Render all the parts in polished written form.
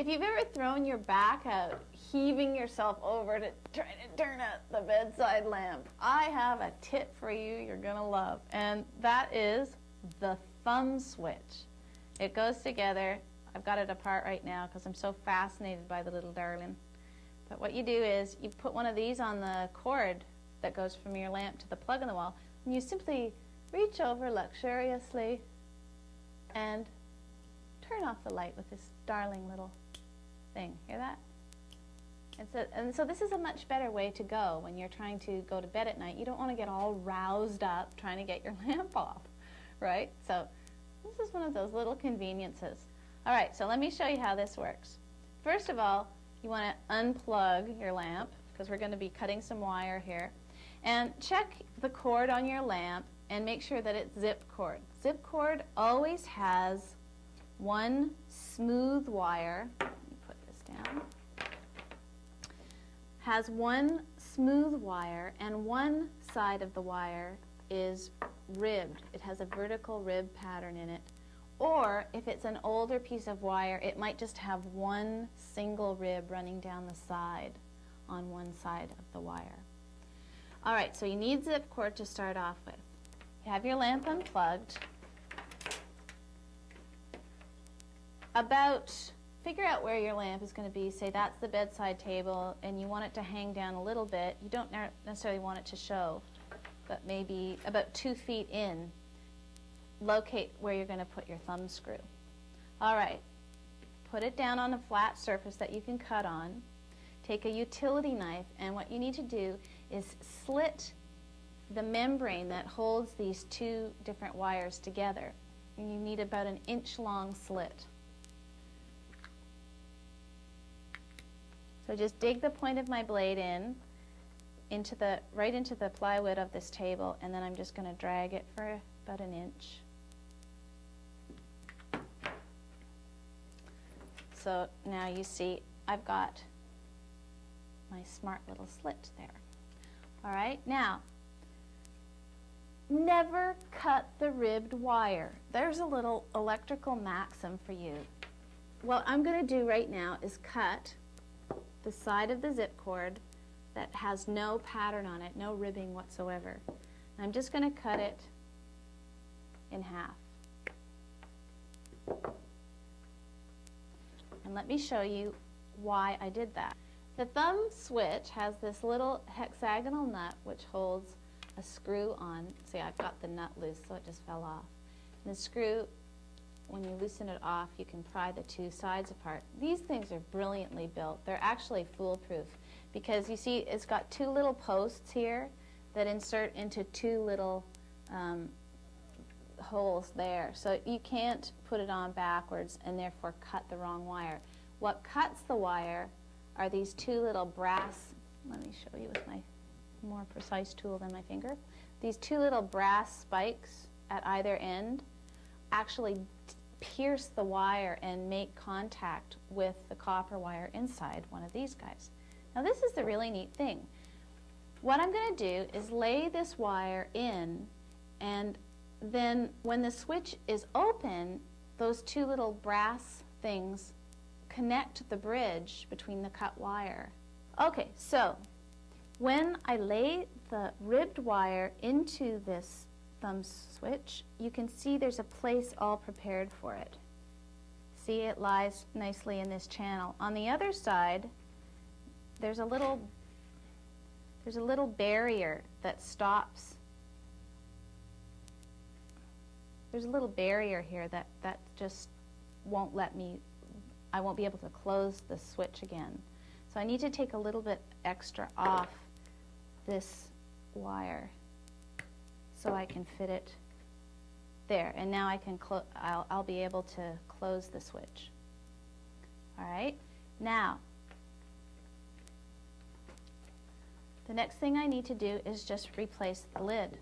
If you've ever thrown your back out, heaving yourself over to try to turn out the bedside lamp, I have a tip for you you're going to love, and that is the thumb switch. It goes together. I've got it apart right now because I'm so fascinated by the little darling. But what you do is you put one of these on the cord that goes from your lamp to the plug in the wall, and you simply reach over luxuriously and turn off the light with this darling little thing. Hear that? And so this is a much better way to go when you're trying to go to bed at night. You don't want to get all roused up trying to get your lamp off, right? So this is one of those little conveniences. All right, so let me show you how this works. First of all, you want to unplug your lamp because we're going to be cutting some wire here. And check the cord on your lamp and make sure that it's zip cord. Zip cord always has one smooth wire. Let me put this down. Has one smooth wire, and one side of the wire is ribbed. It has a vertical rib pattern in it. Or if it's an older piece of wire, it might just have one single rib running down the side on one side of the wire. All right, so you need zip cord to start off with. You have your lamp unplugged. Figure out where your lamp is going to be. Say that's the bedside table, and you want it to hang down a little bit. You don't necessarily want it to show, but maybe about 2 feet in. Locate where you're going to put your thumb screw. All right, put it down on a flat surface that you can cut on. Take a utility knife, and what you need to do is slit the membrane that holds these two different wires together. And you need about an inch-long slit. So just dig the point of my blade right into the plywood of this table, and then I'm just going to drag it for about an inch. So now you see I've got my smart little slit there. All right, now never cut the ribbed wire. There's a little electrical maxim for you. What I'm going to do right now is cut the side of the zip cord that has no pattern on it, no ribbing whatsoever. I'm just going to cut it in half. And let me show you why I did that. The thumb switch has this little hexagonal nut which holds a screw on. See, I've got the nut loose, so it just fell off. And the screw, when you loosen it off, you can pry the two sides apart. These things are brilliantly built. They're actually foolproof because you see it's got two little posts here that insert into two little holes there. So you can't put it on backwards and therefore cut the wrong wire. What cuts the wire are these two little brass, let me show you with my more precise tool than my finger. These two little brass spikes at either end actually pierce the wire and make contact with the copper wire inside one of these guys. Now this is the really neat thing. What I'm going to do is lay this wire in, and then when the switch is open, those two little brass things connect the bridge between the cut wire. Okay, so when I lay the ribbed wire into this thumb switch, you can see there's a place all prepared for it. See, it lies nicely in this channel. On the other side, there's a little barrier that stops. There's a little barrier here that just won't let me, I won't be able to close the switch again. So I need to take a little bit extra off this wire so I can fit it there. And now I can I'll be able to close the switch. All right, now the next thing I need to do is just replace the lid.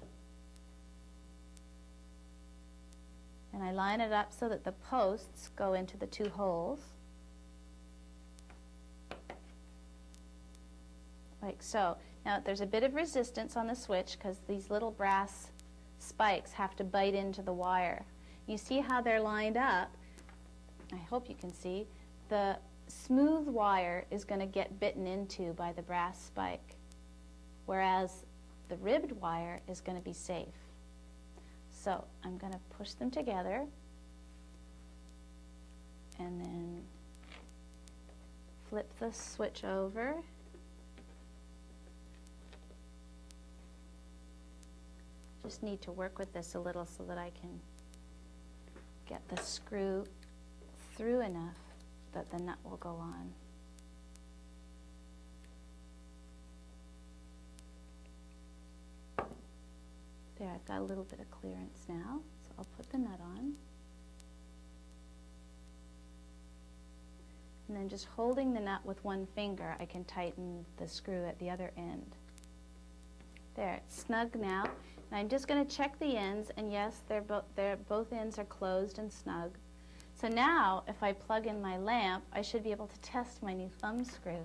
And I line it up so that the posts go into the two holes, like so. Now there's a bit of resistance on the switch because these little brass spikes have to bite into the wire. You see how they're lined up? I hope you can see. The smooth wire is going to get bitten into by the brass spike, whereas the ribbed wire is going to be safe. So I'm going to push them together and then flip the switch over. Just need to work with this a little so that I can get the screw through enough that the nut will go on. There, I've got a little bit of clearance now, so I'll put the nut on. And then just holding the nut with one finger, I can tighten the screw at the other end. There, it's snug now. And I'm just going to check the ends, and yes, both ends are closed and snug. So now, if I plug in my lamp, I should be able to test my new thumb screw.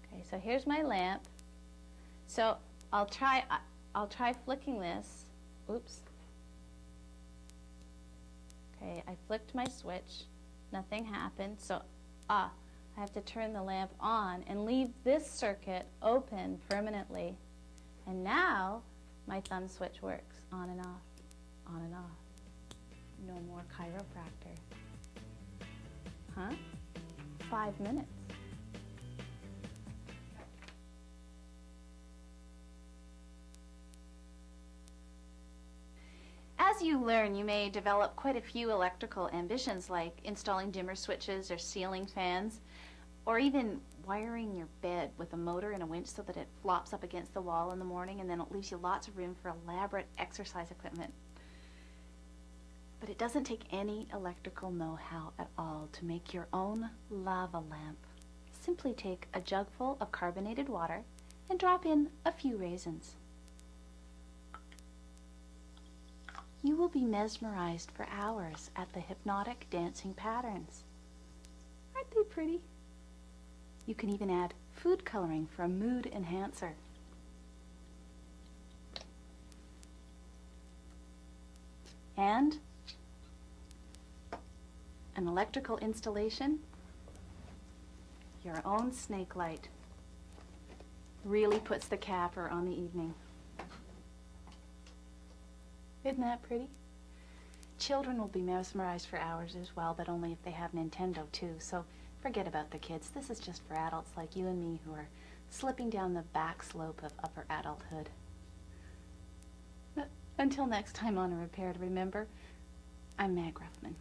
Okay, so here's my lamp. So I'll try flicking this. Oops. Okay, I flicked my switch. Nothing happened. So I have to turn the lamp on and leave this circuit open permanently. And now my thumb switch works on and off, on and off. No more chiropractor. Huh? 5 minutes. As you learn, you may develop quite a few electrical ambitions, like installing dimmer switches or ceiling fans, or even wiring your bed with a motor and a winch so that it flops up against the wall in the morning, and then it leaves you lots of room for elaborate exercise equipment. But it doesn't take any electrical know-how at all to make your own lava lamp. Simply take a jug full of carbonated water and drop in a few raisins. You will be mesmerized for hours at the hypnotic dancing patterns. Aren't they pretty? You can even add food coloring for a mood enhancer. And an electrical installation, your own snake light, really puts the capper on the evening. Isn't that pretty? Children will be mesmerized for hours as well, but only if they have Nintendo too, so forget about the kids. This is just for adults like you and me who are slipping down the back slope of upper adulthood. But until next time on A Repair to Remember, I'm Meg Ruffman.